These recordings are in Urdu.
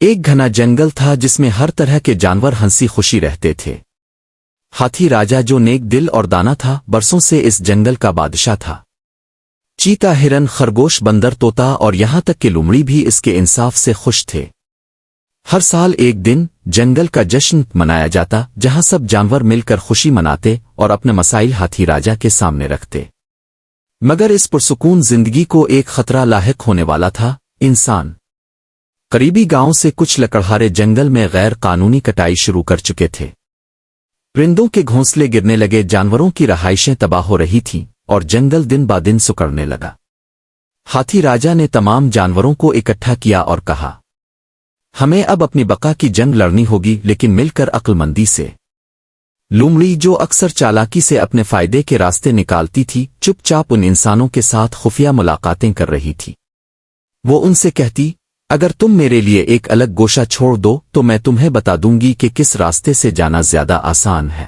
ایک گھنا جنگل تھا جس میں ہر طرح کے جانور ہنسی خوشی رہتے تھے۔ ہاتھی راجا جو نیک دل اور دانا تھا برسوں سے اس جنگل کا بادشاہ تھا۔ چیتا، ہرن، خرگوش، بندر، طوطا اور یہاں تک کہ لومڑی بھی اس کے انصاف سے خوش تھے۔ ہر سال ایک دن جنگل کا جشن منایا جاتا جہاں سب جانور مل کر خوشی مناتے اور اپنے مسائل ہاتھی راجا کے سامنے رکھتے۔ مگر اس پرسکون زندگی کو ایک خطرہ لاحق ہونے والا تھا، انسان۔ قریبی گاؤں سے کچھ لکڑہارے جنگل میں غیر قانونی کٹائی شروع کر چکے تھے۔ پرندوں کے گھونسلے گرنے لگے، جانوروں کی رہائشیں تباہ ہو رہی تھیں اور جنگل دن با دن سکڑنے لگا۔ ہاتھی راجا نے تمام جانوروں کو اکٹھا کیا اور کہا، ہمیں اب اپنی بقا کی جنگ لڑنی ہوگی، لیکن مل کر عقل مندی سے۔ لومڑی، جو اکثر چالاکی سے اپنے فائدے کے راستے نکالتی تھی، چپ چاپ ان انسانوں کے ساتھ خفیہ ملاقاتیں کر رہی تھی۔ وہ ان سے کہتی، اگر تم میرے لیے ایک الگ گوشہ چھوڑ دو تو میں تمہیں بتا دوں گی کہ کس راستے سے جانا زیادہ آسان ہے۔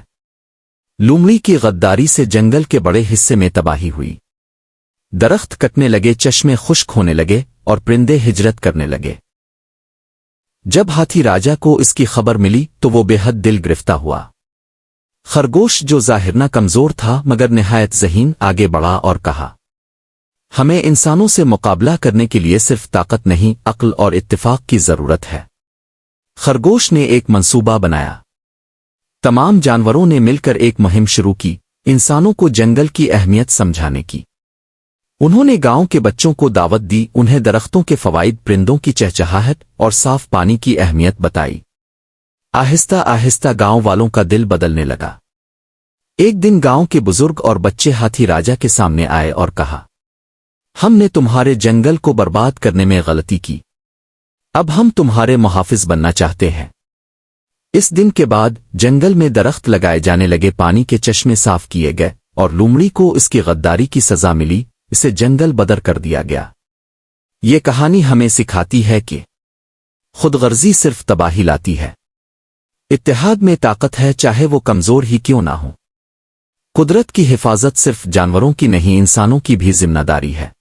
لومڑی کی غداری سے جنگل کے بڑے حصے میں تباہی ہوئی۔ درخت کٹنے لگے، چشمے خشک ہونے لگے اور پرندے ہجرت کرنے لگے۔ جب ہاتھی راجا کو اس کی خبر ملی تو وہ بے حد دل گرفتہ ہوا۔ خرگوش، جو ظاہرنہ کمزور تھا مگر نہایت ذہین، آگے بڑھا اور کہا، ہمیں انسانوں سے مقابلہ کرنے کے لیے صرف طاقت نہیں، عقل اور اتفاق کی ضرورت ہے۔ خرگوش نے ایک منصوبہ بنایا۔ تمام جانوروں نے مل کر ایک مہم شروع کی، انسانوں کو جنگل کی اہمیت سمجھانے کی۔ انہوں نے گاؤں کے بچوں کو دعوت دی، انہیں درختوں کے فوائد، پرندوں کی چہچہاہٹ اور صاف پانی کی اہمیت بتائی۔ آہستہ آہستہ گاؤں والوں کا دل بدلنے لگا۔ ایک دن گاؤں کے بزرگ اور بچے ہاتھی راجا کے سامنے آئے اور کہا، ہم نے تمہارے جنگل کو برباد کرنے میں غلطی کی، اب ہم تمہارے محافظ بننا چاہتے ہیں۔ اس دن کے بعد جنگل میں درخت لگائے جانے لگے، پانی کے چشمے صاف کیے گئے اور لومڑی کو اس کی غداری کی سزا ملی، اسے جنگل بدر کر دیا گیا۔ یہ کہانی ہمیں سکھاتی ہے کہ خود غرضی صرف تباہی لاتی ہے، اتحاد میں طاقت ہے، چاہے وہ کمزور ہی کیوں نہ ہو۔ قدرت کی حفاظت صرف جانوروں کی نہیں، انسانوں کی بھی ذمہ داری ہے۔